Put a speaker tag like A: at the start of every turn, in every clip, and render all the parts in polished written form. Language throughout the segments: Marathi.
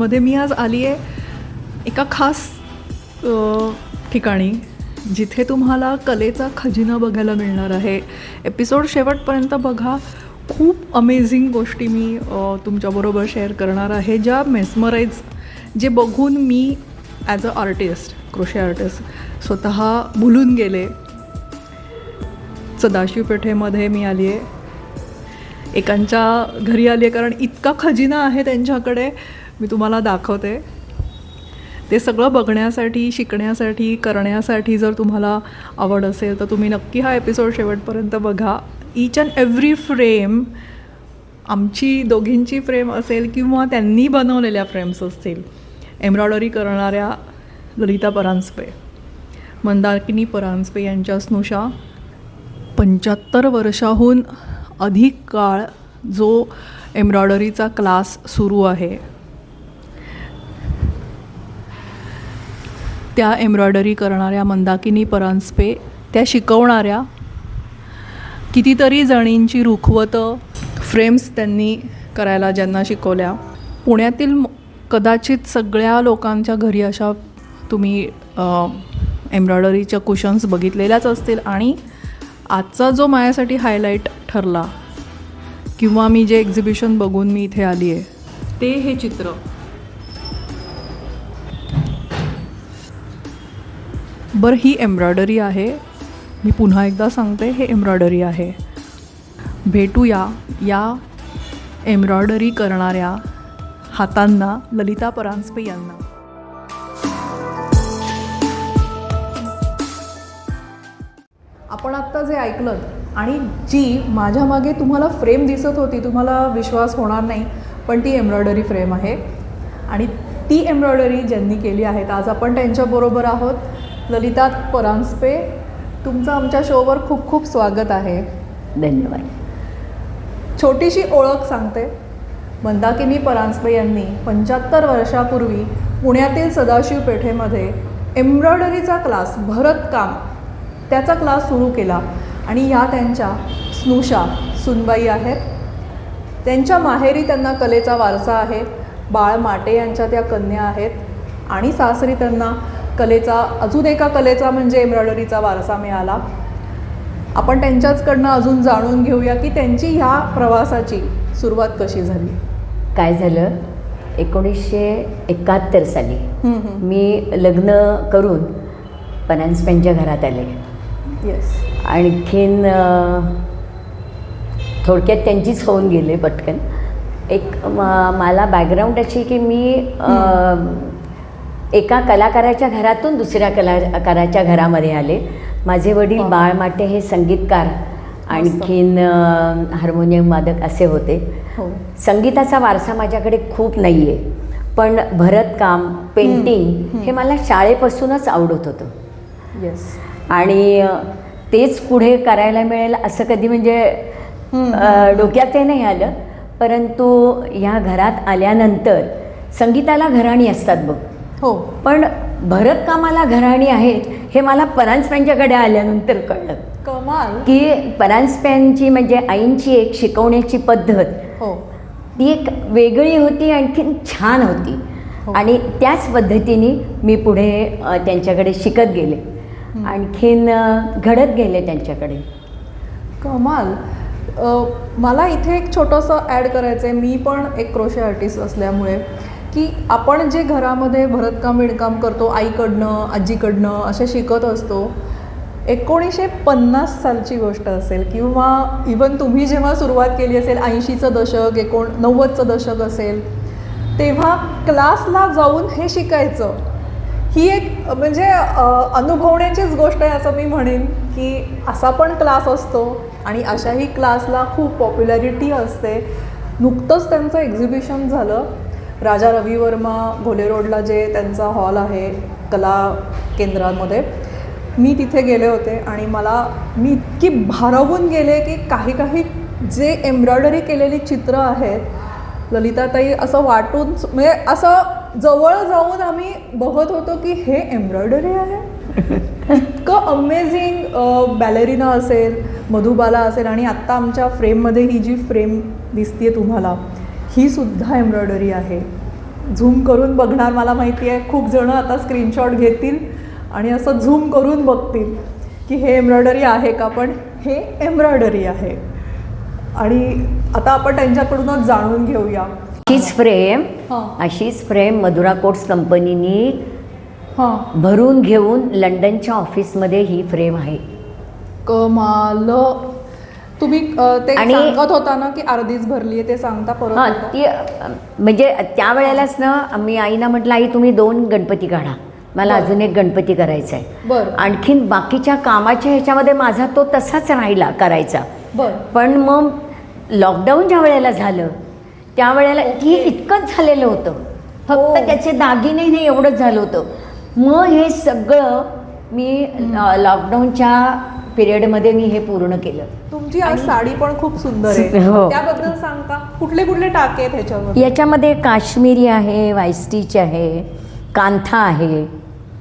A: मध्ये मी आज आली आहे एका खास ठिकाणी जिथे तुम्हाला कलेचा खजिना बघायला मिळणार आहे. एपिसोड शेवटपर्यंत बघा. खूप अमेझिंग गोष्टी मी तुमच्याबरोबर शेअर करणार आहे, ज्या मेस्मराईज, जे बघून मी as a artist, crochet artist स्वतः भुलून गेले. सदाशिव पेठेमध्ये मी आली आहे, एकांच्या घरी आली आहे, कारण इतका खजिना आहे त्यांच्याकडे. मी तुम्हाला दाखवते. ते सगळं बघण्यासाठी, शिकण्यासाठी, करण्यासाठी जर तुम्हाला आवड असेल तर तुम्ही नक्की हा एपिसोड शेवटपर्यंत बघा. ईच अँड एव्हरी फ्रेम आमची दोघींची फ्रेम असेल किंवा त्यांनी बनवलेल्या फ्रेम्स असतील. एम्ब्रॉयडरी करणाऱ्या ललिता परांजपे, मंदाकिनी परांजपे यांच्या स्नुषा 75 वर्षाहून अधिक काळ जो एम्ब्रॉयडरीचा क्लास सुरू आहे, त्या एम्ब्रॉयडरी करणाऱ्या मंदाकिनी परांजपे, त्या शिकवणाऱ्या कितीतरी जणींची रुखवतं, फ्रेम्स त्यांनी करायला ज्यांना शिकवल्या. पुण्यातील कदाचित सगळ्या लोकांच्या घरी अशा तुम्ही एम्ब्रॉयडरीच्या कुशन्स बघितलेल्याच असतील. आणि आजचा जो माझ्यासाठी हायलाईट ठरला किंवा मी जे एक्झिबिशन बघून मी इथे आली आहे, ते हे चित्र. बरं, ही एम्ब्रॉयडरी आहे. मी पुन्हा एकदा सांगते, हे एम्ब्रॉयडरी आहे. भेटूया या एम्ब्रॉयडरी करणाऱ्या हातांना, ललिता परांजपे यांना. आपण आत्ता जे ऐकलं आणि जी माझ्या मागे तुम्हाला फ्रेम दिसत होती, तुम्हाला विश्वास होणार नाही, पण ती एम्ब्रॉयडरी फ्रेम आहे. आणि ती एम्ब्रॉयडरी ज्यांनी केली आहे, आज आपण त्यांच्याबरोबर आहोत. ललिता परांजपे, तुमचं आमच्या शोवर खूप खूप स्वागत आहे.
B: धन्यवाद.
A: छोटीशी ओळख सांगते. मंदाकिनी परांजपे यांनी 75 वर्षापूर्वी पुण्यातील सदाशिव पेठेमध्ये एम्ब्रॉयडरीचा क्लास, भरतकाम, त्याचा क्लास सुरू केला. आणि ह्या त्यांच्या स्नुषा सुनबाई आहेत. त्यांच्या माहेरी त्यांना कलेचा वारसा आहे. बाळ माटे यांच्या त्या कन्या आहेत. आणि सासरी त्यांना कलेचा, अजून एका कलेचा म्हणजे एम्ब्रॉयडरीचा वारसा मिळाला. आपण त्यांच्याचकडनं अजून जाणून घेऊया की त्यांची ह्या प्रवासाची सुरुवात कशी झाली.
B: काय झालं, 1971 साली मी लग्न करून परांजपेंच्या घरात आले.
A: येस.
B: आणखीन थोडक्यात त्यांचीच होऊन गेले पटकन. एक मला बॅकग्राऊंड अशी की मी एका कलाकाराच्या घरातून दुसऱ्या कलाकाराच्या घरामध्ये आले. माझे वडील बाळ माटे हे संगीतकार, आणखीन हार्मोनियम वादक असे होते. संगीताचा वारसा माझ्याकडे खूप नाही आहे, पण भरतकाम, पेंटिंग हे मला शाळेपासूनच आवडत होतं.
A: येस.
B: आणि तेच पुढे करायला मिळेल असं कधी म्हणजे डोक्यातही नाही आलं. परंतु ह्या घरात आल्यानंतर संगीताला घराणी असतात बघ,
A: हो,
B: पण भरतकामाला घराणी आहेत हे मला परांजपेंच्याकडे आल्यानंतर कळलं.
A: कमाल.
B: की परांजपेंची म्हणजे आईंची एक शिकवण्याची पद्धत,
A: हो,
B: ती एक वेगळी होती, आणखीन छान होती. आणि त्याच पद्धतीने मी पुढे त्यांच्याकडे शिकत गेले, आणखीन घडत गेले त्यांच्याकडे.
A: कमाल. मला इथे एक छोटंसं ॲड करायचं आहे. मी पण एक क्रोशे आर्टिस्ट असल्यामुळे, की आपण जे घरामध्ये भरतकाम विणकाम करतो, आईकडनं, आजीकडनं असे शिकत असतो. 1950 सालची गोष्ट असेल किंवा इवन तुम्ही जेव्हा सुरुवात केली असेल, 80चं दशक, 90चं दशक असेल, तेव्हा क्लासला जाऊन हे शिकायचं. ही एक म्हणजे अनुभवण्याचीच गोष्ट आहे असं मी म्हणेन, की असा पण क्लास असतो आणि अशाही क्लासला खूप पॉप्युलॅरिटी असते. नुकतंच त्यांचं एक्झिबिशन झालं राजा रवी वर्मा घोले रोडला, जे त्यांचा हॉल आहे कला केंद्रामध्ये. मी तिथे गेले होते आणि मी इतकी भारावून गेले की काही काही जे एम्ब्रॉयडरी केलेली चित्र आहेत, ललिताताई, असं वाटून, म्हणजे असं जवळ जाऊन आम्ही बघत होतो की हे एम्ब्रॉयडरी आहे. इतकं अमेझिंग. बॅलेरिना असेल, मधुबाला असेल, आणि आत्ता आमच्या फ्रेममध्ये ही जी फ्रेम दिसते तुम्हाला, ही सुद्धा एम्ब्रॉयडरी आहे. झूम करून बघणार. मला माहिती आहे खूप जण आता स्क्रीनशॉट घेतील आणि असं झूम करून बघतील की हे एम्ब्रॉयडरी आहे का, पण हे एम्ब्रॉयडरी आहे. आणि आता आपण त्यांच्याकडूनच जाणून घेऊया.
B: अशीच फ्रेम मधुरा कोट्स कंपनीनी
A: हां,
B: भरून घेऊन लंडनच्या ऑफिसमध्ये ही फ्रेम आहे.
A: कमाल. तुम्ही ते
B: आणि-
A: सांगत होता ना की अर्धीच भरली आहे, ते सांगता परत
B: हां,
A: एकदा?
B: ती म्हणजे त्यावेळेलाच ना मी आईना म्हटलं, आई तुम्ही 2 गणपती काढा, मला
A: बरं.
B: अजून एक गणपती करायचा आहे.
A: बरं
B: आणखीन बाकीच्या कामाच्या ह्याच्यामध्ये माझा तो तसाच राहिला करायचा.
A: बरं.
B: पण मग लॉकडाऊन ज्या वेळेला झालं त्यावेळेला ती इतकंच झालेलं होतं, फक्त
A: हो.
B: त्याचे दागिने नाही एवढंच झालं होतं. मग हे सगळं मी लॉकडाऊनच्या पिरियडमध्ये मी हे पूर्ण केलं.
A: तुमची आज साडी पण खूप सुंदर आहे,
B: हो.
A: त्याबद्दल सांगता? कुठले कुठले टाके आहेत ह्याच्यावर?
B: याच्यामध्ये काश्मीरी आहे, वायस्टिच आहे, कांथा आहे.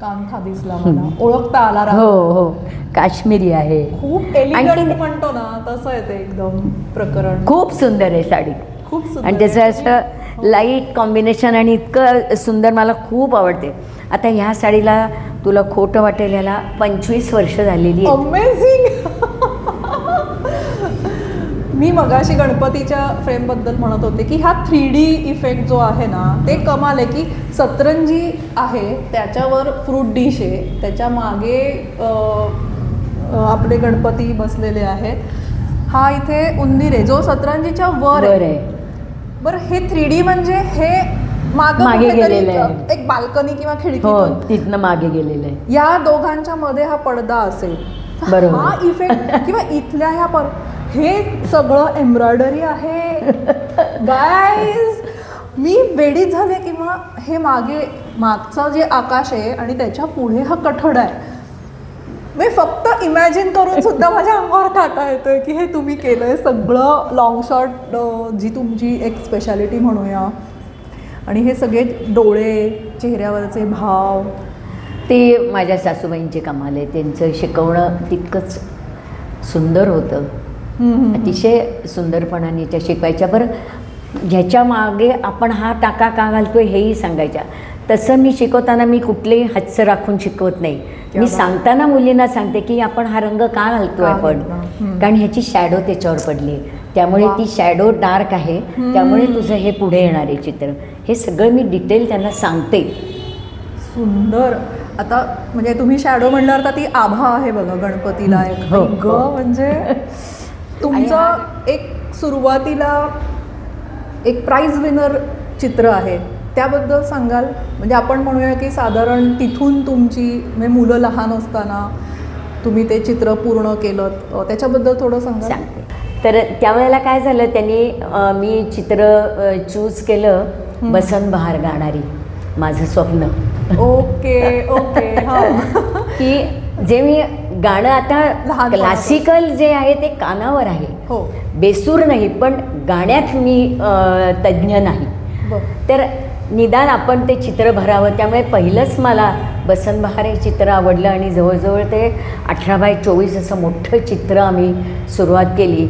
A: कांथा दिसला मला, ओळखता आला राव.
B: हो हो, काश्मीरी आहे.
A: खूप एलिगंट
B: आणखीन-
A: म्हणतो ना तसं आहे ते एकदम प्रकरण.
B: खूप सुंदर आहे साडी
A: खूप सुंदर
B: आणि त्याचं
A: आहे.
B: असं लाईट कॉम्बिनेशन आणि इतकं सुंदर, मला खूप आवडते. आता ह्या साडीला तुला खोटं वाटेल, याला 25 वर्ष झालेली आहेत.
A: अमेझिंग. मी मगाशी गणपतीच्या फ्रेमबद्दल म्हणत होते की हा 3D इफेक्ट जो आहे ना ते कमाल आहे. की सतरंजी आहे, त्याच्यावर फ्रूट डिश आहे, त्याच्या मागे आपले गणपती बसलेले आहेत. हा इथे उंदीर आहे जो सतरंजीच्या वर
B: बरं
A: आहे.
B: आहे.
A: बरं, हे 3D म्हणजे हे मागे
B: मागे
A: कुठेतरी
B: गेलेलं आहे.
A: एक बाल्कनी किंवा
B: हो,
A: खिडकीतून
B: तिथनं मागे गेलेलं आहे.
A: या दोघांच्या मध्ये हा पडदा असेल.
B: बरोबर.
A: हा इफेक्ट किंवा इथल्या ह्या हे सगळं एम्ब्रॉयडरी आहे. गाईज, मी वेडीच झाले. किंवा हे मागचं जे आकाश आहे आणि त्याच्या पुढे हा कठडा आहे. मी फक्त इमॅजिन करून सुद्धा माझ्या अंगावर काटा येतोय की हे तुम्ही केलंय सगळं. लॉंग शॉट जी तुमची एक स्पेशालिटी म्हणूया, आणि हे सगळे डोळे, चेहऱ्यावरचे भाव,
B: ते माझ्या सासूबाईंचे कमाल आहे. त्यांचं शिकवणं तितकंच सुंदर होतं. अतिशय सुंदरपणाने त्या शिकवायच्या. बरं, ह्याच्या मागे आपण हा टाका का घालतोय हेही सांगायच्या. तसं मी शिकवताना मी कुठलेही हास्य राखून शिकवत नाही. मी सांगताना मुलींना सांगते की आपण हा रंग का घालतोय आपण, कारण ह्याची शॅडो त्याच्यावर पडली, त्यामुळे ती शॅडो डार्क आहे, त्यामुळे तुझं हे पुढे येणारे चित्र, हे सगळं मी डिटेल त्यांना सांगते.
A: सुंदर. आता म्हणजे तुम्ही शॅडो म्हणल्यावर तर ती आभा आहे बघा गणपतीला एक.
B: हो,
A: ग म्हणजे तुमचं एक सुरुवातीला एक प्राइज विनर चित्र आहे, त्याबद्दल सांगाल? म्हणजे आपण म्हणूया की साधारण तिथून तुमची म्हणजे मुलं लहान असताना तुम्ही ते चित्र पूर्ण केलं, त्याच्याबद्दल थोडं सांगाल?
B: सांगते. तर त्यावेळेला काय झालं, त्यांनी मी चित्र चूज केलं, बसन बहार गाणारी, माझं स्वप्न.
A: Okay okay. हां.
B: की जे मी गाणं आता
A: लहानपणापासून.
B: क्लासिकल जे आहे ते कानावर आहे,
A: हो.
B: बेसूर नाही, पण गाण्यात मी तज्ज्ञ नाही.
A: बरं.
B: तर निदान आपण ते चित्र भरावं, त्यामुळे पहिलंच मला बसन बहार हे चित्र आवडलं आणि जवळजवळ ते 18x24 असं मोठं चित्र आम्ही सुरुवात केली.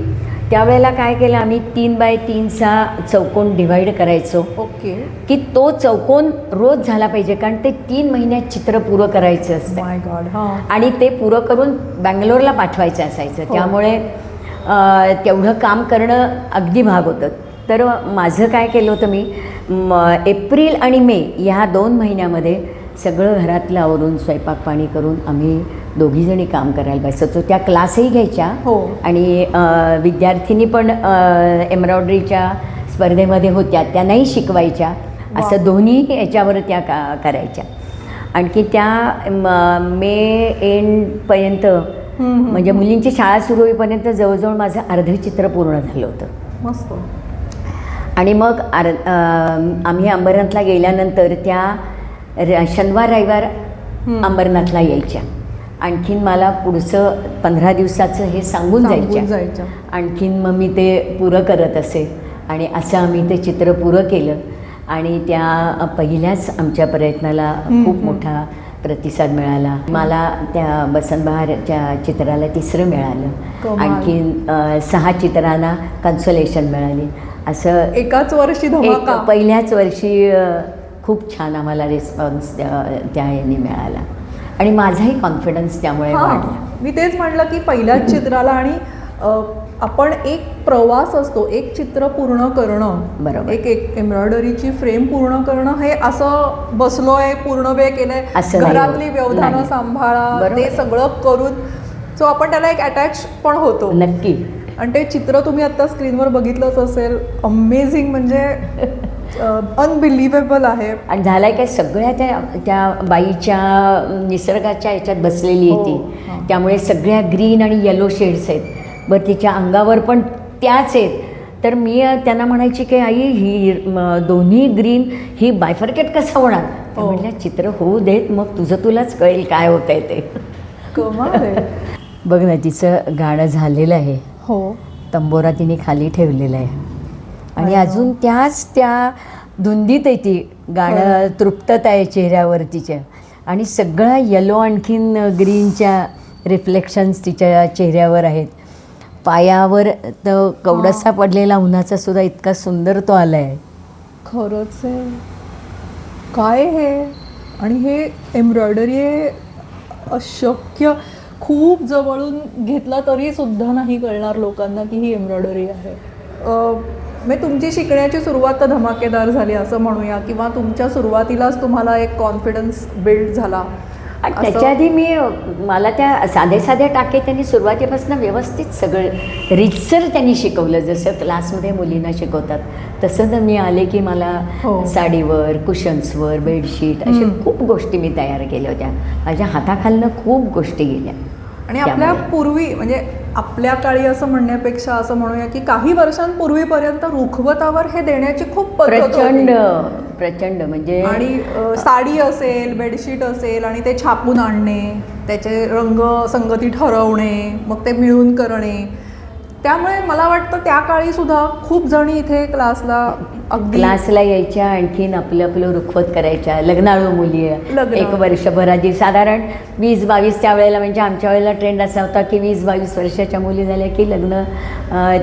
B: त्यावेळेला काय केलं, आम्ही 3x3चा चौकोन डिवाईड करायचो.
A: ओके.
B: की तो चौकोन रोज झाला पाहिजे, कारण ते 3 महिन्यात चित्र पुरं करायचं असतं.
A: माय गॉड. हां.
B: आणि ते पुरं करून बँगलोरला पाठवायचं असायचं.
A: हो.
B: त्यामुळे तेवढं काम करणं अगदी भाग होतं. तर माझं काय केलं होतं, मी एप्रिल आणि मे ह्या 2 महिन्यामध्ये सगळं घरातलं आवरून स्वयंपाक पाणी करून आम्ही दोघीजणी काम करायला बसायचो. त्या क्लासही घ्यायच्या.
A: हो.
B: आणि विद्यार्थिनी पण एम्ब्रॉयडरीच्या स्पर्धेमध्ये होत्या, त्यांनाही शिकवायच्या. असं दोन्ही याच्यावर त्या करायच्या. आणखी त्या मे एंडपर्यंत म्हणजे मुलींची शाळा सुरू होईपर्यंत जवळजवळ माझं अर्ध चित्र पूर्ण झालं होतं.
A: मस्त.
B: आणि मग आम्ही अंबरनाथला गेल्यानंतर त्या शनिवार रविवार अंबरनाथला यायच्या. आणखीन मला पुढचं 15 दिवसाचं हे सांगून जायच्या. आणखीन मग मी ते पुरं करत असे आणि असं आम्ही ते चित्र पुरं केलं. आणि त्या पहिल्याच आमच्या प्रयत्नाला खूप मोठा प्रतिसाद मिळाला. मला त्या बसन बहारच्या चित्राला 3रं मिळालं. आणखीन 6 चित्रांना कन्सोलेशन मिळाली. असं
A: एकाच वर्षी धमाका.
B: पहिल्याच वर्षी खूप छान आम्हाला रिस्पॉन्स त्या ह्याने मिळाला आणि माझाही कॉन्फिडन्स त्यामुळे वाढला.
A: मी तेच म्हटलं की पहिल्याच चित्राला आणि आपण एक प्रवास असतो, एक चित्र पूर्ण करणं,
B: बरोबर.
A: एक एम्ब्रॉयडरीची फ्रेम पूर्ण करणं हे असं बसलोय पूर्ण वेळ केलंय,
B: असं नाही
A: घरातली
B: होत.
A: व्यवधानं
B: नाही.
A: सांभाळा,
B: बरोबर.
A: ते सगळं करून सो आपण त्याला एक अटॅच पण होतो.
B: नक्की.
A: आणि ते चित्र तुम्ही आता स्क्रीनवर बघितलंच असेल, अमेझिंग, म्हणजे अनबिलिव्हेबल आहे.
B: आणि झालाय काय, सगळ्या त्या बाईच्या निसर्गाच्या ह्याच्यात बसलेली आहे ती. त्यामुळे सगळ्या ग्रीन आणि येलो शेड्स आहेत. बरं तिच्या अंगावर पण त्याच आहेत. तर मी त्यांना म्हणायची की आई ही दोन्ही ग्रीन ही बायफर्केट कसं होणार. तर म्हटलं चित्र होऊ देत, मग तुझं तुलाच कळेल काय होत आहे ते.
A: कमाल आहे.
B: बघ ना, तिचं गाणं झालेलं आहे.
A: हो,
B: तंबोरा तिने खाली ठेवलेला आहे आणि अजून त्या धुंदीत आहे ती. गाणं तृप्तता आहे चेहऱ्यावर तिच्या आणि सगळा येलो आणखीन ग्रीनच्या रिफ्लेक्शन्स तिच्या चेहऱ्यावर आहेत. पायावर तर कवडसा पडलेला उन्हाचा सुद्धा इतका सुंदर तो आला आहे.
A: खरंच आहे. काय हे, आणि हे एम्ब्रॉयडरी आहे अशक्य. खूप जवळून घेतला तरी सुद्धा नाही कळणार लोकांना की ही एम्ब्रॉयडरी आहे. म्हणजे तुमची शिकण्याची सुरुवात तर धमाकेदार झाली असं म्हणूया, किंवा तुमच्या सुरुवातीलाच तुम्हाला एक कॉन्फिडन्स बिल्ड झाला.
B: आणि त्याच्या आधी मला त्या साधे टाके त्यांनी सुरुवातीपासून व्यवस्थित सगळं रितसर त्यांनी शिकवलं. जसं क्लासमध्ये मुलींना शिकवतात तसं तर मी आले की मला साडीवर, कुशन्सवर, बेडशीट अशा खूप गोष्टी मी तयार केल्या होत्या. माझ्या हाताखालनं खूप गोष्टी गेल्या.
A: आणि आपल्या पूर्वी, म्हणजे आपल्या काळी असं म्हणण्यापेक्षा असं म्हणूया की काही वर्षांपूर्वीपर्यंत रुखवतावर हे देण्याची खूप पद्धत होती.
B: प्रचंड म्हणजे.
A: आणि साडी असेल, बेडशीट असेल आणि ते छापून आणणे, त्याचे रंग संगती ठरवणे, मग ते मिळून करणे. त्यामुळे मला वाटतं त्या काळी सुद्धा खूप जणी इथे क्लासला
B: यायच्या, आणखीन आपलं रुखवत करायच्या. लग्नाळू मुली एक वर्षभर आधी, साधारण 20-22 त्यावेळेला, म्हणजे आमच्या वेळेला ट्रेंड असा होता की 20-22 वर्षाच्या मुली झाल्या की लग्न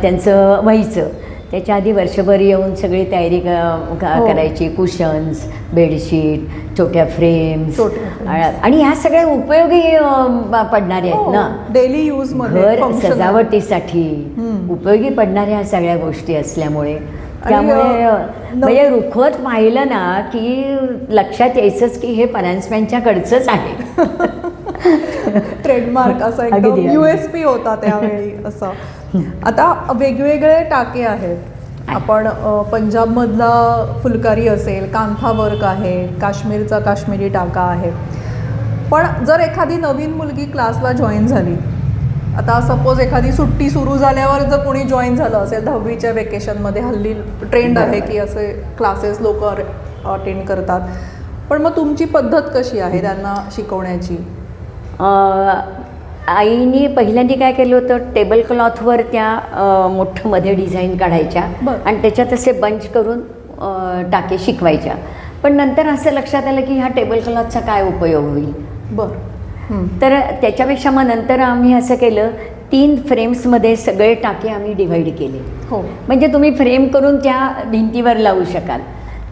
B: त्यांचं व्हायचं. त्याच्या आधी वर्षभर येऊन सगळी तयारी करायची. कुशन्स, बेडशीट, छोट्या फ्रेम्स, आणि ह्या सगळ्या उपयोगी पडणाऱ्या आहेत ना,
A: डेली यूज,
B: घर सजावटीसाठी उपयोगी पडणाऱ्या ह्या सगळ्या गोष्टी असल्यामुळे. त्यामुळे म्हणजे रुखवत पाहिलं ना की लक्षात यायचंच की हे परांजप्यांच्याकडचंच आहे.
A: ट्रेडमार्क असा एकदम USP होता त्यावेळी असं. आता वेगवेगळे टाके आहेत. आपण पंजाबमधला फुलकारी असेल, कांथा वर्क आहे, काश्मीरचा काश्मीरी टाका आहे. पण जर एखादी नवीन मुलगी क्लासला जॉईन झाली, आता सपोज एखादी सुट्टी सुरू झाल्यावर जर कोणी जॉईन झालं असेल 10वीच्या वेकेशनमध्ये, हल्ली ट्रेंड आहे की असे क्लासेस लोक अटेंड करतात. पण मग तुमची पद्धत कशी आहे त्यांना शिकवण्याची?
B: आईने पहिल्यांदा काय केलं होतं, टेबल क्लॉथवर त्या मोठं मध्ये डिझाईन काढायच्या आणि त्याच्यात असे बंच करून टाके शिकवायच्या. पण नंतर असं लक्षात आलं की ह्या टेबल क्लॉथचा काय उपयोग होईल. तर त्याच्यापेक्षा मग नंतर आम्ही असं केलं, 3 फ्रेम्समध्ये सगळे टाके आम्ही डिव्हाइड केले. म्हणजे तुम्ही फ्रेम करून त्या भिंतीवर लावू शकाल.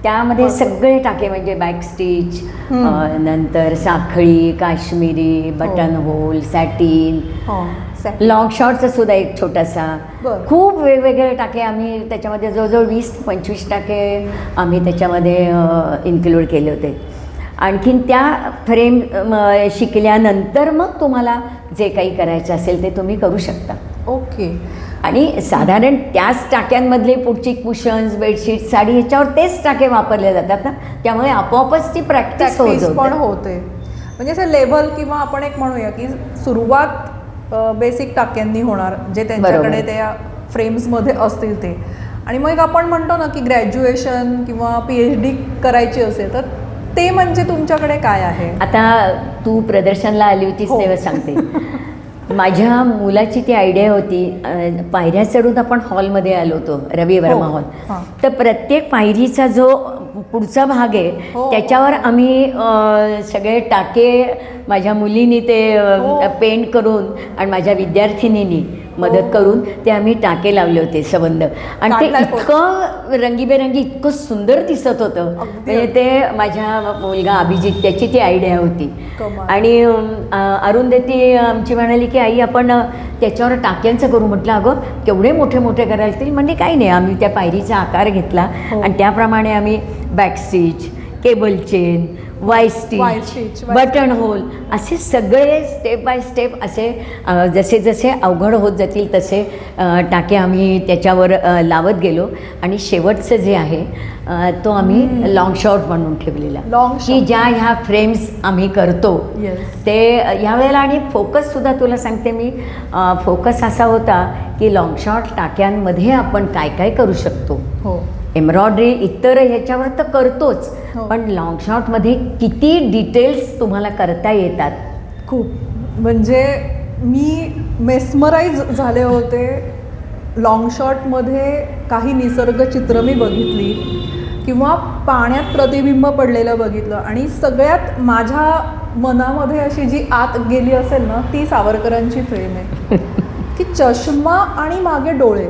B: त्यामध्ये सगळे टाके, म्हणजे बॅक स्टिच, नंतर साखळी, Kashmiri, button hole, satin, long शॉर्टचा सुद्धा एक छोटासा, खूप वेगवेगळे टाके आम्ही त्याच्यामध्ये जवळजवळ 20-25 टाके आम्ही त्याच्यामध्ये इन्क्लूड केले होते. आणखीन त्या फ्रेम शिकल्यानंतर मग तुम्हाला जे काही करायचं असेल ते तुम्ही करू शकता.
A: ओके.
B: आणि साधारण त्याच टाक्यांमधले पुढची कुशन्स, बेडशीट, साडी ह्याच्यावर तेच टाके वापरले जातात ना, त्यामुळे आपोआपच ती प्रॅक्टिस
A: पण होते. म्हणजे असं लेव्हल, किंवा आपण एक म्हणूया की सुरुवात बेसिक टाक्यांनी होणार जे त्यांच्याकडे त्या फ्रेम्समध्ये असतील ते. आणि मग आपण म्हणतो ना की ग्रॅज्युएशन किंवा PhD करायची असेल तर ते म्हणजे तुमच्याकडे काय आहे?
B: आता तू प्रदर्शनला आली होतीस तेव्हा सांगते. माझ्या मुलाची ती आयडिया होती, पायऱ्या चढून आपण हॉलमध्ये आलो होतो, रवी वर्मा हॉल. तर प्रत्येक पायरीचा जो पुढचा भाग आहे त्याच्यावर आम्ही सगळे टाके माझ्या मुलीनी ते पेंट करून आणि माझ्या विद्यार्थिनींनी मदत करून ते आम्ही टाके लावले होते सबंध, आणि ते
A: काढलाय फोटो.
B: इतकं रंगीबेरंगी इतकं सुंदर दिसत होतं.
A: अगदी.
B: म्हणजे ते माझ्या मुलगा अभिजित त्याची ती आयडिया होती.
A: कमाल.
B: आणि अरुंधती आमची म्हणाली की आई आपण त्याच्यावर टाक्यांचं करू. म्हटलं अगं केवढे मोठे मोठे करायला लागतील. म्हणजे काही नाही, आम्ही त्या पायरीचा आकार घेतला
A: हो.
B: आणि त्याप्रमाणे आम्ही back stitch, cable chain, Y stitch, button hole असे सगळे स्टेप बाय स्टेप असे जसे जसे अवघड होत जातील तसे टाके आम्ही त्याच्यावर लावत गेलो. आणि शेवटचं जे आहे तो आम्ही लॉंग शॉट म्हणून ठेवलेला,
A: Long
B: की
A: shot.
B: ज्या ह्या फ्रेम्स आम्ही करतो
A: येस.
B: ते यावेळेला. आणि फोकससुद्धा तुला सांगते मी, फोकस असा होता की लॉंग शॉट टाक्यांमध्ये आपण काय काय करू शकतो.
A: हो.
B: एम्ब्रॉयडरी इतर ह्याच्यावर तर करतोच,
A: हो.
B: पण लॉंग शॉटमध्ये किती डिटेल्स तुम्हाला करता येतात.
A: खूप म्हणजे मी मेस्मराईज झाले होते. लॉंग शॉटमध्ये काही निसर्ग चित्र मी बघितली किंवा पाण्यात प्रतिबिंब पडलेलं बघितलं, आणि सगळ्यात माझ्या मनामध्ये अशी जी आत गेली असेल ना, ती सावरकरांची फ्रेम आहे की चष्मा आणि मागे डोळे.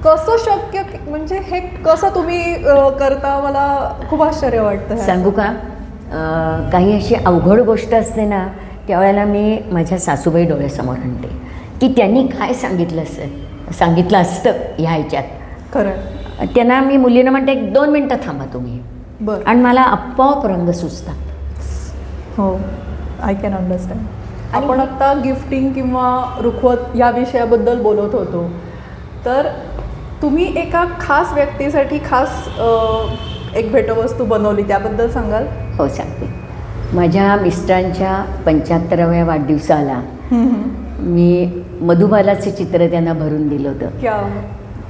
A: कसं शक्य, म्हणजे हे कसं तुम्ही करता, मला खूप आश्चर्य वाटतं.
B: सांगू का, काही अशी अवघड गोष्ट असते ना, त्यावेळेला मी माझ्या सासूबाई डोळ्यासमोर आणते की त्यांनी काय सांगितलं असतं ह्या ह्याच्यात.
A: खरं.
B: त्यांना मी मुलीनं म्हणते 1-2 मिनटं थांबा तुम्ही,
A: बरं.
B: आणि मला आपोआप रंग सुचतात.
A: हो, आय कॅन अंडरस्टँड. आपण आत्ता गिफ्टिंग किंवा रुखवत या विषयाबद्दल बोलत होतो, तर तुम्ही एका खास व्यक्तीसाठी खास एक भेटवस्तू बनवली, त्याबद्दल सांगाल?
B: हो सांगते. माझ्या मिस्टरांच्या 75व्या वाढदिवसाला मी मधुबालाचं चित्र त्यांना भरून दिलं होतं.
A: क्या.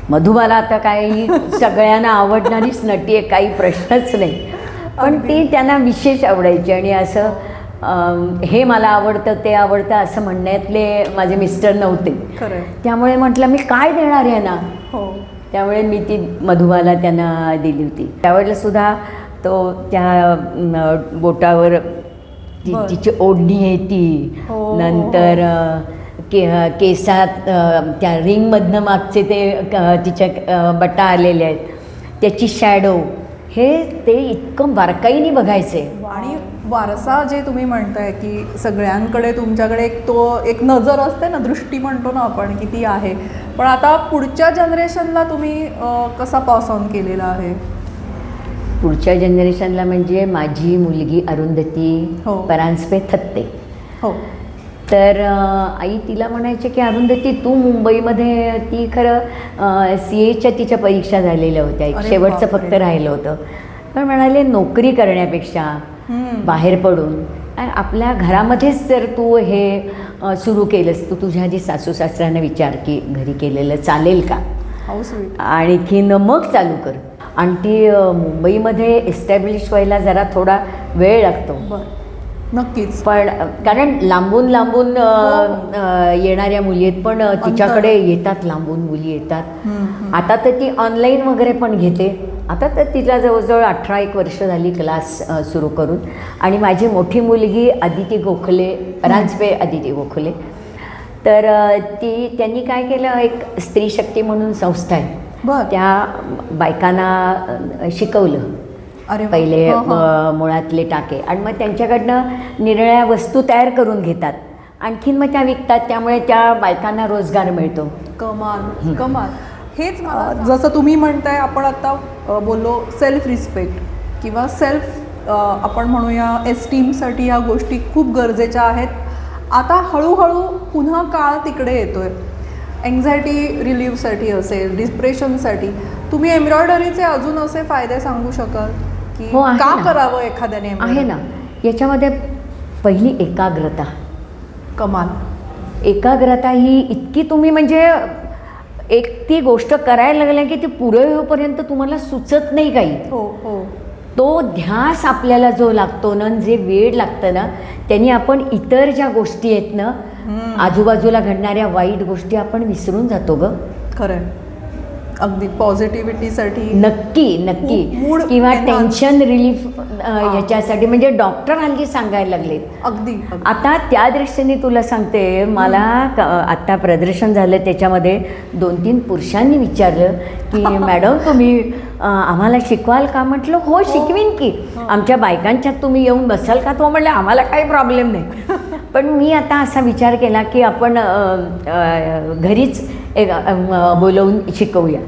B: मधुबाला आता काही सगळ्यांना आवडणारीच नटी आहे, काही प्रश्नच नाही, पण ती त्यांना विशेष आवडायची. आणि असं हे मला आवडतं ते आवडतं असं म्हणण्यातले माझे मिस्टर नव्हते.
A: खरं.
B: त्यामुळे म्हटलं मी काय देणार आहे ना.
A: हो.
B: त्यामुळे मी ती मधुबाला त्यांना दिली होती. त्यावेळेला सुद्धा तो त्या बोटावर तिची ओढणी आहे ती,
A: हो.
B: नंतर केसात त्या रिंगमधनं मागचे ते तिच्या बटा आलेले आहेत, त्याची शॅडो, हे ते इतकं बारकाईने बघायचे.
A: आणि वारसा जे तुम्ही म्हणताय की सगळ्यांकडे तुमच्याकडे एक नजर असते ना, दृष्टी म्हणतो ना आपण, की ती आहे. पण आता पुढच्या जनरेशनला तुम्ही कसा पास ऑन केलेला आहे?
B: पुढच्या जनरेशनला म्हणजे माझी मुलगी अरुंधती
A: हो.
B: परांजपे थत्ते.
A: हो.
B: तर आई तिला म्हणायचे की अरुंधती तू मुंबईमध्ये, ती खरं CAच्या तिच्या परीक्षा झालेल्या होत्या, एक
A: अरे
B: शेवटचं
A: बापरे.
B: फक्त राहिलं होतं. पण म्हणाले नोकरी करण्यापेक्षा बाहेर पडून आपल्या घरामध्येच जर तू हे सुरू केलंस, तू तुझ्या आधी सासू सासऱ्यांना विचार की घरी केलेलं चालेल का,
A: हाऊ स्वीट,
B: आणखीन मग चालू कर. आणि ती मुंबईमध्ये एस्टॅब्लिश व्हायला जरा थोडा वेळ लागतो.
A: बरं. नक्कीच.
B: पण कारण लांबून लांबून येणाऱ्या मुली आहेत, पण तिच्याकडे येतात, लांबून मुली येतात. आता तर ती ऑनलाईन वगैरे पण घेते. आता तर तिला जवळजवळ 18-1 वर्ष झाली क्लास सुरू करून. आणि माझी मोठी मुलगी अदिती गोखले, परांजपे अदिती गोखले, तर त्यांनी काय केलं, एक स्त्री शक्ती म्हणून संस्था आहे, त्या बायकांना शिकवलं.
A: अरे
B: पहिले मुळातले टाके, आणि मग त्यांच्याकडनं निरनिळ्या वस्तू तयार करून घेतात, आणखीन मग त्या विकतात. त्यामुळे त्या बायकांना रोजगार मिळतो.
A: कमाल कमाल. हेच जसं तुम्ही म्हणताय, आपण आता बोललो सेल्फ रिस्पेक्ट किंवा सेल्फ आपण म्हणूया एस्टीमसाठी ह्या गोष्टी खूप गरजेच्या आहेत. आता हळूहळू पुन्हा काळ तिकडे येतोय. एन्झायटी रिलीव्हसाठी असेल, डिप्रेशनसाठी, तुम्ही एम्ब्रॉयडरीचे अजून असे फायदे सांगू शकाल की
B: हो,
A: का करावं एखाद्याने?
B: आहे ना. याच्यामध्ये पहिली एकाग्रता.
A: कमाल.
B: एकाग्रता ही इतकी, तुम्ही म्हणजे एक ती गोष्ट करायला लागल्या की ती पुढे येऊपर्यंत तुम्हाला सुचत नाही काही.
A: हो हो.
B: तो ध्यास आपल्याला जो लागतो ना, जे वेळ लागतं ना, त्यांनी आपण इतर ज्या गोष्टी आहेत ना, आजूबाजूला घडणाऱ्या वाईट गोष्टी आपण विसरून जातो ग.
A: खरंय अगदी पॉझिटिव्हिटीसाठी
B: नक्की नक्की
A: मूड
B: किंवा
A: enhance.
B: टेन्शन रिलीफ ह्याच्यासाठी म्हणजे डॉक्टर हल्ली सांगायला लागलेत.
A: अगदी
B: आता त्या दृष्टीने तुला सांगते, मला आत्ता प्रदर्शन झालं त्याच्यामध्ये 2-3 पुरुषांनी विचारलं की मॅडम तुम्ही आम्हाला शिकवाल का? म्हटलं हो शिकवीन की, आमच्या बायकांच्यात तुम्ही येऊन बसाल का? तो म्हणलं आम्हाला काही प्रॉब्लेम नाही. पण मी आता असा विचार केला की आपण घरीच एक बोलवून शिकवूया.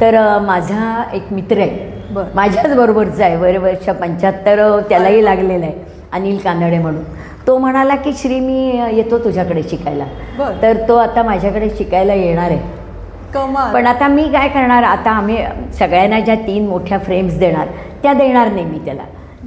B: तर माझा एक मित्र आहे,
A: बरं.
B: माझ्याच बरोबरचा आहे, वर्ष 75 त्यालाही लागलेलं आहे, अनिल कानडे म्हणून. तो म्हणाला की श्री मी येतो तुझ्याकडे शिकायला.
A: बरं.
B: तर तो आता माझ्याकडे शिकायला येणार आहे.
A: कमाल.
B: पण आता मी काय करणार, आता आम्ही सगळ्यांना ज्या 3 मोठ्या फ्रेम्स देणार त्या देणार नाही मी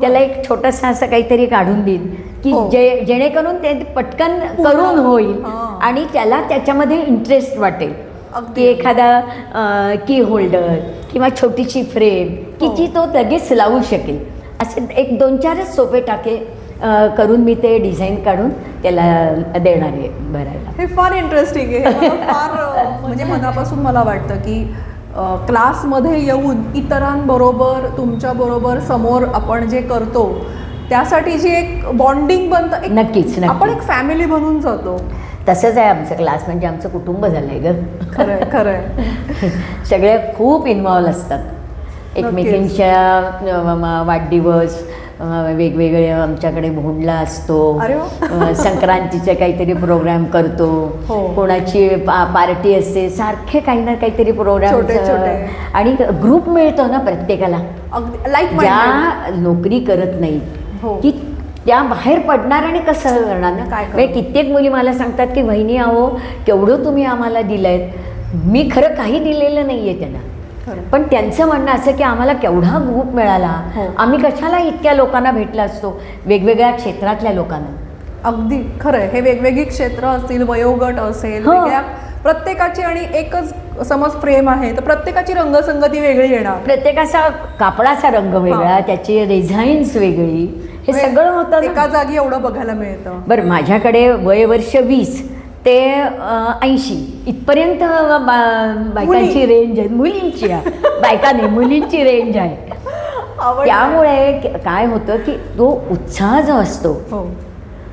B: त्याला एक छोटंसं असं काहीतरी काढून देईन की
A: हो.
B: जेणेकरून ते पटकन करून होईल
A: हां.
B: आणि त्याला त्याच्यामध्ये इंटरेस्ट वाटेल.
A: अगदी.
B: की एखादा की होल्डर किंवा छोटीशी फ्रेम की जी तो लगेच लावू शकेल, असे एक 2-4च सोपे टाके करून मी ते डिझाईन काढून त्याला देणार आहे भरायला.
A: हे फार इंटरेस्टिंग आहे. हे मला फार म्हणजे मनापासून मला वाटतं की क्लासमध्ये येऊन इतरांबरोबर तुमच्याबरोबर समोर आपण जे करतो त्यासाठी जी एक बॉन्डिंग बनतं,
B: नक्कीच
A: आपण एक फॅमिली बनून जातो.
B: तसंच आहे आमचं क्लास म्हणजे आमचं कुटुंब झालं आहे गं.
A: खरंय खरंय.
B: सगळे खूप इन्व्हॉल्व असतात. एकमेकींच्या वाढदिवस वेगवेगळे आमच्याकडे भोंडला असतो.
A: अरे वा.
B: संक्रांतीचे काहीतरी प्रोग्राम करतो.
A: हो.
B: कोणाची पार्टी असते, सारखे काही ना काहीतरी प्रोग्राम.
A: छोटे.
B: आणि ग्रुप मिळतो ना प्रत्येकाला,
A: अगदी लाईक
B: ज्या नोकरी करत नाही
A: हो.
B: की त्या बाहेर पडणार आणि कसं करणार ना.
A: काय
B: म्हणजे कित्येक मुली मला सांगतात की वहिनी आहो केवढं तुम्ही आम्हाला दिलंय. मी खरं काही दिलेलं नाही आहे त्यांना, पण त्यांचं म्हणणं असं की आम्हाला केवढा ग्रुप मिळाला,
A: हो.
B: आम्ही कशाला इतक्या लोकांना भेटला असतो, वेगवेगळ्या क्षेत्रातल्या लोकांना.
A: अगदी खरंय. हे वेगवेगळी क्षेत्र असतील, वयोगट असेल,
B: हो.
A: वेगळ्या प्रत्येकाची, आणि एकच समज फ्रेम आहे तर प्रत्येकाची रंगसंगती वेगळी येणार,
B: प्रत्येकाचा कापडाचा रंग वेगळा, त्याची डिझाईन्स वेगळी, हे सगळं होतं
A: एका
B: ना.
A: जागी एवढं बघायला मिळतं.
B: बरं, माझ्याकडे वयवर्ष 20 ते 80 इथपर्यंत बायकांची रेंज आहे, मुलींची आहे, बायका नाही मुलींची रेंज आहे. त्यामुळे काय होतं की तो उत्साह जो असतो
A: हो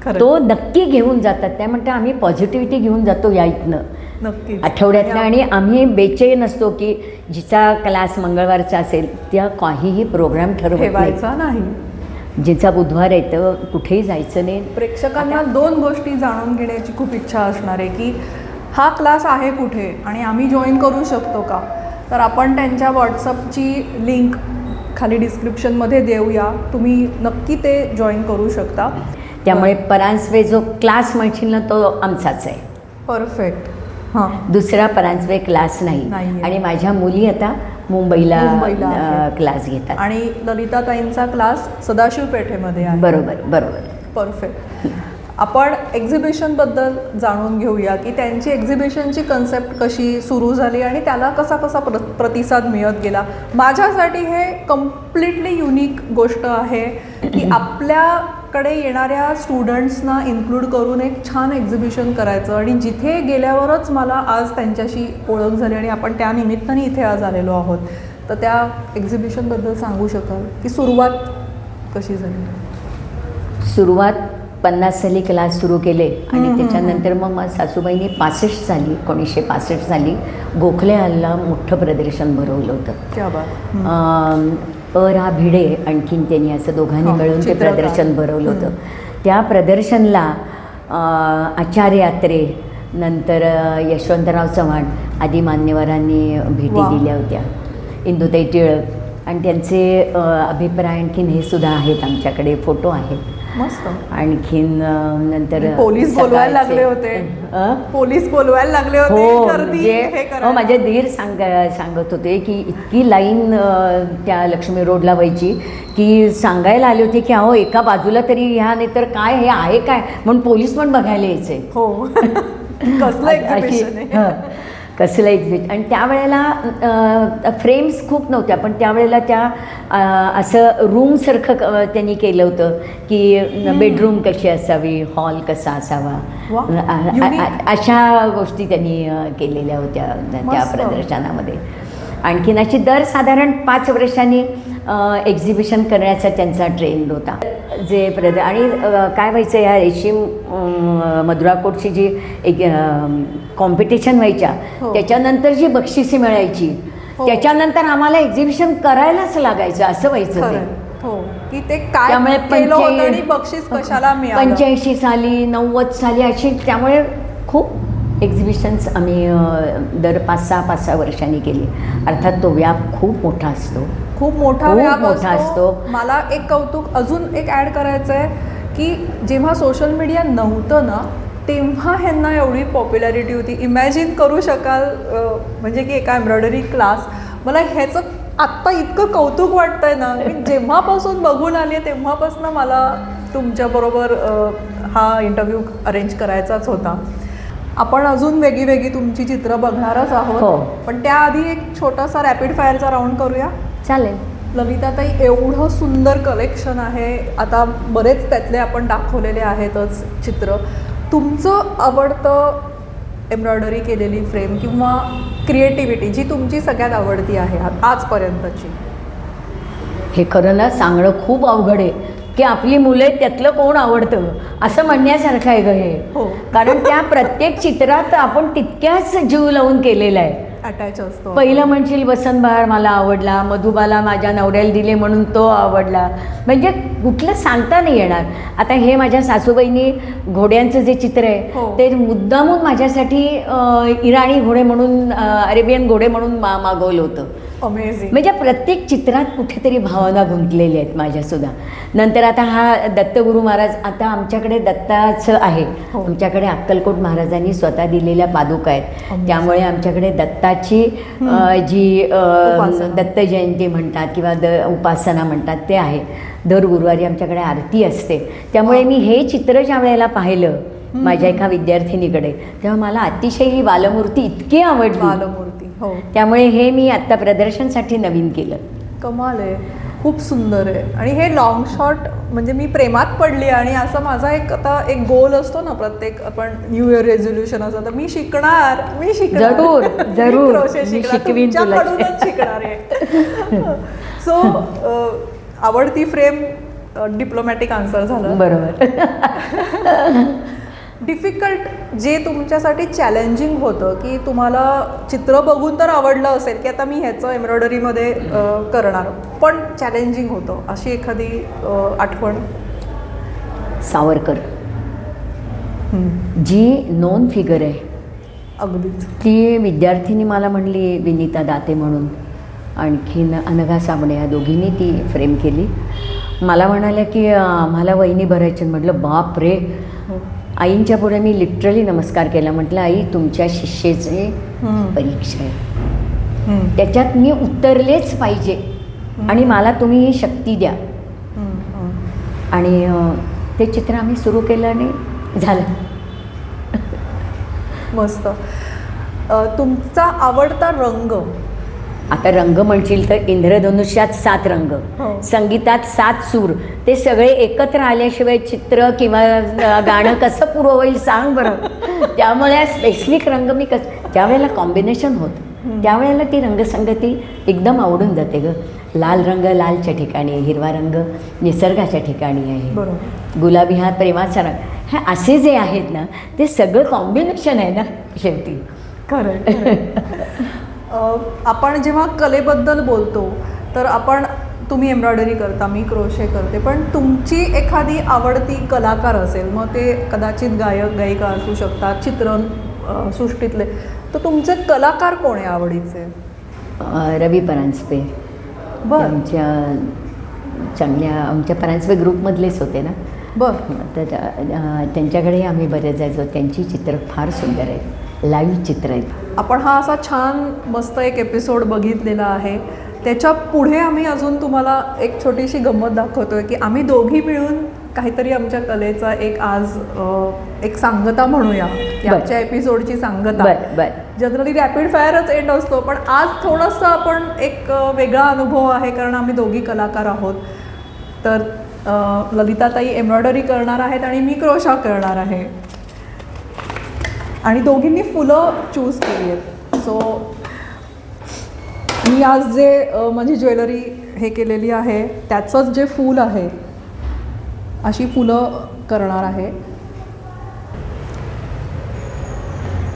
A: खरं.
B: तो नक्की घेऊन जातात. त्या म्हणतात आम्ही पॉझिटिव्हिटी घेऊन जातो या इथनं
A: नक्की
B: आठवड्यातनं. आणि आम्ही बेचैन असतो की जिचा क्लास मंगळवारचा असेल त्या काहीही प्रोग्राम ठरवत नाही,
A: ठेवायचा नाही.
B: जिचा बुधवार आहे तर कुठेही जायचं नाही.
A: प्रेक्षकांना 2 गोष्टी जाणून घेण्याची खूप इच्छा असणार आहे की हा क्लास आहे कुठे आणि आम्ही जॉईन करू शकतो का. तर आपण त्यांच्या व्हॉट्सअपची लिंक खाली डिस्क्रिप्शनमध्ये देऊया, तुम्ही नक्की ते जॉईन करू शकता.
B: त्यामुळे परांजपे जो क्लास म्हणशील ना तो आमचाच आहे.
A: परफेक्ट. हां.
B: दुसरा परांजपे क्लास नाही.
A: नाहीये.
B: आणि माझ्या मुली आता मुंबईला
A: आहेत.
B: क्लास घेतात.
A: आणि ललिताताईंचा क्लास सदाशिव पेठेमध्ये आहे.
B: बरोबर बरोबर.
A: परफेक्ट. आपण एक्झिबिशनबद्दल जाणून घेऊया की त्यांची एक्झिबिशनची कन्सेप्ट कशी सुरू झाली आणि त्याला कसा प्रतिसाद मिळत गेला. माझ्यासाठी हे कम्प्लिटली युनिक गोष्ट आहे की आपल्याकडे येणाऱ्या स्टुडंट्सना इन्क्लूड करून एक छान एक्झिबिशन करायचं. आणि जिथे गेल्यावरच मला आज त्यांच्याशी ओळख झाली आणि आपण त्या निमित्ताने इथे आज आलेलो आहोत. तर त्या एक्झिबिशनबद्दल सांगू शकाल की सुरुवात कशी झाली?
B: सुरुवात 50 साली क्लास सुरू केले आणि त्याच्यानंतर मग सासूबाईंनी 65 साली 1965 साली गोखले हॉलला मोठं प्रदर्शन भरवलं होतं.
A: क्या बात.
B: रा भिडे आणखीन त्यांनी असं दोघांनी मिळून ते
A: चित्रकार.
B: प्रदर्शन भरवलं होतं. त्या प्रदर्शनला आचार्य यात्रे नंतर यशवंतराव चव्हाण आदी मान्यवरांनी भेटी
A: वा.
B: दिल्या होत्या. इंदुताई टिळक आणि त्यांचे अभिप्राय आणखीन हे सुद्धा आहेत आमच्याकडे, फोटो आहेत.
A: मस्त.
B: आणखीन नंतर
A: पोलीस बोलवायला लागले होते. पोलीस बोलवायला लागले होते.
B: हो
A: गर्दी हे
B: म्हणजे
A: करायला.
B: माझे धीर सांगत होते की इतकी लाईन त्या लक्ष्मी रोडला व्हायची की सांगायला आले होते की अहो एका बाजूला तरी ह्या, नाही तर काय हे आहे काय म्हणून पोलीस पण बघायला यायचे.
A: हो. कसलं एक्झिबिशन आहे.
B: कसलं एक्झिबिशन. आणि त्यावेळेला फ्रेम्स खूप नव्हत्या, पण त्यावेळेला त्या असं रूमसारखं त्यांनी केलं होतं की बेडरूम कशी असावी, हॉल कसा असावा, अशा गोष्टी त्यांनी केलेल्या होत्या त्या
A: मस्त.
B: प्रदर्शनामध्ये. आणखीन अशी दर साधारण 5 वर्षांनी एक्झिबिशन करण्याचा त्यांचा ट्रेंड होता. जे आणि काय व्हायचं, ह्या रेशीम मधुरा कोटची जी एक कॉम्पिटिशन व्हायच्या त्याच्यानंतर जी बक्षिसे मिळायची त्याच्यानंतर आम्हाला एक्झिबिशन करायलाच लागायचं, असं व्हायचं ते.
A: हो, की ते काय
B: त्यामुळे
A: केलं होतं आणि बक्षीस कशाला मिळालं.
B: 85 साली 90 साली अशी, त्यामुळे खूप एक्झिबिशन्स आम्ही दर 5-6 वर्षांनी केली. अर्थात तो व्याप खूप मोठा असतो,
A: खूप मोठा
B: खूप
A: व्याप
B: मोठा असतो.
A: मला एक कौतुक अजून एक ॲड करायचं आहे की जेव्हा सोशल मीडिया नव्हतं ना तेव्हा ह्यांना एवढी पॉप्युलॅरिटी होती. इमॅजिन करू शकाल म्हणजे की एका एम्ब्रॉयडरी क्लास, मला ह्याचं आत्ता इतकं कौतुक वाटतंय ना की जेव्हापासून बघून आली तेव्हापासून मला तुमच्याबरोबर हा इंटरव्ह्यू अरेंज करायचाच होता. आपण अजून वेगळी वेगळी तुमची चित्र बघणारच आहोत, पण त्याआधी एक छोटासा रॅपिड फायरचा राऊंड करूया.
B: चालेल.
A: ललिताताई, एवढं सुंदर कलेक्शन आहे, आता बरेच त्यातले आपण दाखवलेले आहेतच चित्र. तुमचं आवडतं एम्ब्रॉयडरी केलेली फ्रेम किंवा क्रिएटिव्हिटी जी तुमची सगळ्यात आवडती आहे आजपर्यंतची?
B: हे खरं ना सांगणं खूप अवघड आहे की आपली मुलं त्यातलं कोण आवडतं असं म्हणण्यासारखं आहे गं हे.
A: हो,
B: कारण त्या प्रत्येक चित्रात आपण तितक्याच जीव लावून केलेला आहे.
A: अटॅच असतो.
B: पहिलं म्हणशील वसंत बहार मला आवडला, मधुबाला माझ्या नवऱ्याला दिले म्हणून तो आवडला, म्हणजे कुठलं सांगता नाही येणार. आता हे माझ्या सासूबाईंनी घोड्यांचं जे चित्र आहे ते मुद्दामून माझ्यासाठी इराणी घोडे म्हणून, अरेबियन घोडे म्हणून मागवलं होतं.
A: अमेझिंग.
B: म्हणजे प्रत्येक चित्रात कुठेतरी भावना गुंतलेल्या आहेत माझ्यासुद्धा. नंतर आता हा दत्तगुरू महाराज, आता आमच्याकडे दत्ताचं आहे, आमच्याकडे अक्कलकोट महाराजांनी स्वतः दिलेल्या पादुका आहेत, त्यामुळे आमच्याकडे दत्ताची जी दत्त जयंती म्हणतात किंवा उपासना म्हणतात ते आहे. दर गुरुवारी आमच्याकडे आरती असते. त्यामुळे मी हे चित्र ज्या वेळेला पाहिलं माझ्या एका विद्यार्थिनीकडे तेव्हा मला अतिशय ही बालमूर्ती इतकी आवडली.
A: बालमूर्ती, हो.
B: त्यामुळे हे मी आत्ता प्रदर्शनसाठी नवीन केलं.
A: कमाल आहे, खूप सुंदर आहे. आणि हे लॉंग शॉट म्हणजे मी प्रेमात पडली. आणि असं माझा एक आता एक गोल असतो ना, प्रत्येक आपण न्यू इयर रेझोल्युशन असं, तर मी शिकणार
B: जरूर जरूर
A: मी शिकवीन, तुमच्याकडूनच शिकणार आहे. सो आवडती फ्रेम डिप्लोमॅटिक आन्सर झालं.
B: बरोबर.
A: डिफिकल्ट जे तुमच्यासाठी चॅलेंजिंग होतं की तुम्हाला चित्र बघून तर आवडलं असेल की आता मी ह्याचं एम्ब्रॉयडरीमध्ये करणार, पण चॅलेंजिंग होतं अशी एखादी आठवण?
B: सावरकर जी नोन फिगर आहे,
A: अगदीच.
B: ती विद्यार्थिनी मला म्हणली, विनीता दाते म्हणून, आणखीन अनघा साबणे, या दोघींनी ती फ्रेम केली. मला म्हणाल्या की मला वहिनी भरायची. म्हटलं बाप रे. आईंच्या पुढे मी लिटरली नमस्कार केला. म्हटलं आई, तुमच्या शिष्येची परीक्षा आहे, त्याच्यात मी उतरलेच पाहिजे आणि मला तुम्ही ही शक्ती द्या. आणि ते चित्र आम्ही सुरू केलं आणि झालं.
A: मस्त. तुमचा आवडता रंग?
B: आता रंग म्हणशील तर इंद्रधनुष्यात 7 रंग, संगीतात 7 सूर, ते सगळे एकत्र आल्याशिवाय चित्र किंवा गाणं कसं पुरं होईल सांग बरं. त्यामुळे स्पेसिफिक रंग मी ज्यावेळेला कॉम्बिनेशन होतं त्यावेळेला ती रंगसंगती एकदम आवडून जाते गं. लाल रंग लालच्या ठिकाणी आहे, हिरवा रंग निसर्गाच्या ठिकाणी आहे, गुलाबी हा प्रेमाचा रंग. हे असे जे आहेत ना ते सगळं कॉम्बिनेशन आहे ना शेवटी.
A: खरं. आपण जेव्हा कलेबद्दल बोलतो तर तुम्ही एम्ब्रॉयडरी करता, मी क्रोशे करते, पण तुमची एखादी आवडती कलाकार असेल, मग ते कदाचित गायक गायिका असू शकतात, चित्रण सृष्टीतले, तर तुमचे कलाकार कोण आहे आवडीचे?
B: रवी परांजपे. आमच्या चांगल्या आमच्या परांजपे ग्रुपमधलेच होते ना. तर त्यांच्याकडे आम्ही बरेच जायचो. त्यांची चित्र फार सुंदर आहेत, लाईव्ह चित्र आहेत.
A: आपण हा असा छान मस्त एक एपिसोड बघितलेला आहे. त्याच्या पुढे आम्ही अजून तुम्हाला एक छोटीशी गंमत दाखवतोय की आम्ही दोघी मिळून काहीतरी आमच्या कलेचा एक आज एक सांगता म्हणूया, आमच्या एपिसोडची सांगता. जनरली रॅपिड फायरच एंड असतो, पण आज थोडंसं आपण एक वेगळा अनुभव आहे कारण आम्ही दोघी कलाकार आहोत. तर ललिताताई एम्ब्रॉयडरी करणार आहेत आणि मी क्रोशा करणार आहे आणि दोघींनी फुलं चूज केली आहेत. सो मी आज जे माझी ज्वेलरी हे केलेली आहे त्याचंच जे फूल आहे अशी फुलं करणार आहे.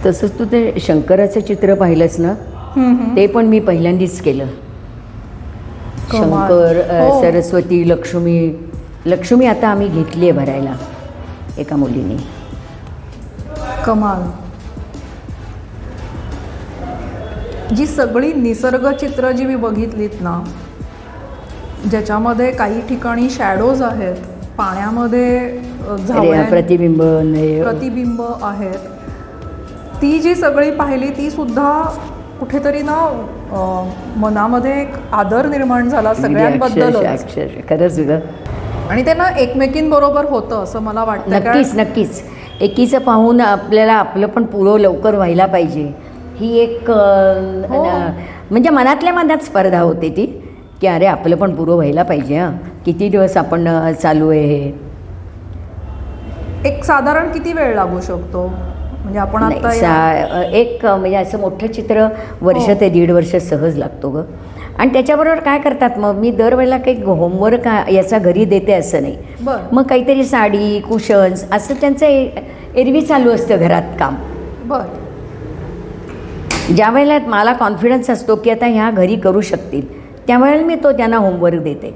B: तसंच तू ते शंकराचं चित्र पाहिलंच ना, ते पण मी पहिल्यांदाच केलं.
A: कमाल.
B: शंकर,
A: हो.
B: सरस्वती, लक्ष्मी आता आम्ही घेतली आहे भरायला एका मुलीने.
A: कमाल. जी सगळी निसर्ग चित्र जी मी बघितलीत ना, ज्याच्यामध्ये काही ठिकाणी शॅडोज आहेत, पाण्यामध्ये
B: प्रतिबिंब
A: प्रतिबिंब आहेत, ती जी सगळी पाहिली ती सुद्धा कुठेतरी ना मनामध्ये एक आदर निर्माण झाला सगळ्यांबद्दल.
B: खरंच ग.
A: आणि ते ना एकमेकींबरोबर होतं असं मला वाटतं.
B: नक्कीच एकीचं पाहून आपल्याला आपलं पण पुरं लवकर व्हायला पाहिजे ही एक म्हणजे मनातल्या मनात स्पर्धा होते ती, की अरे आपलं पण पुरं व्हायला पाहिजे. हां, किती दिवस आपण चालू आहे हे.
A: एक साधारण किती वेळ लागू शकतो म्हणजे आपण आता
B: एक म्हणजे असं मोठं चित्र वर्ष ते 1.5 वर्ष सहज लागतो ग. आणि त्याच्याबरोबर काय करतात मग मी दरवेळेला काही होमवर्क याचा घरी देते असं नाही.
A: बरं.
B: मग काहीतरी साडी कुशन्स असं त्यांचं एरवी चालू असतं घरात काम.
A: बरं.
B: ज्या वेळेला मला कॉन्फिडन्स असतो की आता ह्या घरी करू शकतील त्यावेळेला मी तो त्यांना होमवर्क देते.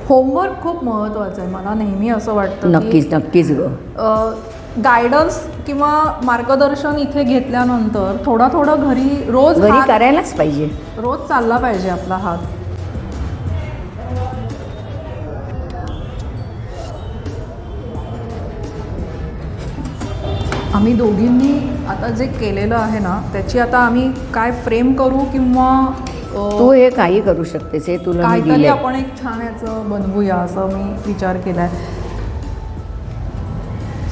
A: होमवर्क खूप महत्त्वाचं आहे. मला नेहमी असं वाटतं
B: नक्कीच ग.
A: गायडन्स किंवा मार्गदर्शन इथे घेतल्यानंतर थोडं घरी रोज
B: करायलाच पाहिजे.
A: रोज चालला पाहिजे आपला हात. आम्ही दोघींनी आता जे केलेलं आहे ना त्याची आता आम्ही काय फ्रेम करू किंवा
B: तू हे काही करू शकतेस, हे तुला मी
A: काहीतरी
B: दिलंय.
A: आपण एक छान याचं बनवूया असं मी विचार केलाय.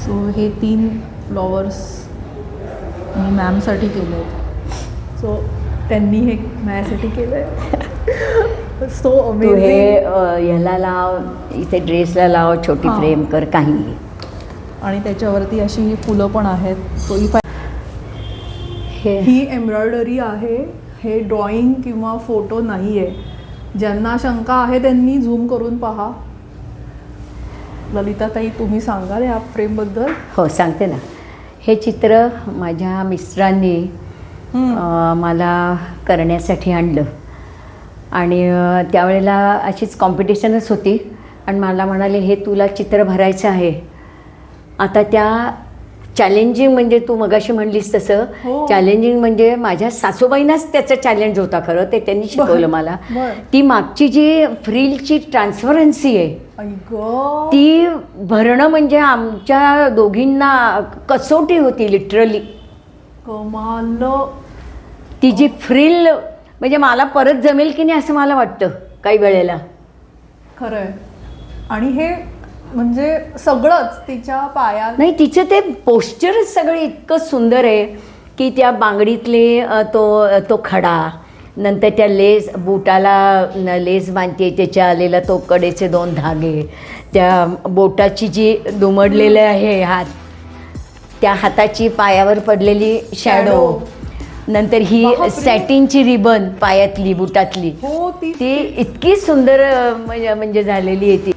A: सो हे 3 फ्लॉवर्स मी मॅमसाठी केले आहेत. सो त्यांनी हे माझ्यासाठी केलं आहे. सो
B: तू हे ह्याला लाव, इथे ड्रेसला लाव, छोटी फ्रेम कर, काही.
A: आणि त्याच्यावरती अशी ही फुलं पण आहेत. सो ही एम्ब्रॉयडरी आहे, हे ड्रॉइंग किंवा फोटो नाही आहे. ज्यांना शंका आहे त्यांनी झूम करून पहा. ललिताताई तुम्ही सांगाल या फ्रेमबद्दल?
B: हो सांगते ना. हे चित्र माझ्या मिस्टरांनी मला करण्यासाठी आणलं आणि त्यावेळेला अशीच कॉम्पिटिशनच होती आणि मला म्हणाले हे तुला चित्र भरायचं आहे. आता त्या चॅलेंजिंग म्हणजे तू मगाशी म्हणलीस तसं चॅलेंजिंग म्हणजे माझ्या सासूबाईंनाच त्याचं चॅलेंज होता खरं. ते त्यांनी शिकवलं मला. ती मागची जी फ्रिलची ट्रान्सपरन्सी आहे ती भरणं म्हणजे आमच्या दोघींना कसोटी होती लिटरली.
A: कमाल.
B: ती जी फ्रिल म्हणजे मला परत जमेल की नाही असं मला वाटतं काही वेळेला.
A: खरं आहे. आणि हे म्हणजे सगळंच तिच्या पायात
B: नाही, तिचं ते पोश्चरच सगळं इतकं सुंदर आहे की त्या बांगडीतले तो खडा, नंतर त्या लेस बुटाला लेस बांधते त्याच्या आलेला तो कडेचे 2 धागे, त्या बोटाची जी दुमडलेलं आहे हात, त्या हाताची पायावर पडलेली शॅडो, नंतर ही सॅटिनची रिबन पायातली बुटातली, ती इतकी सुंदर म्हणजे झालेली आहे ती.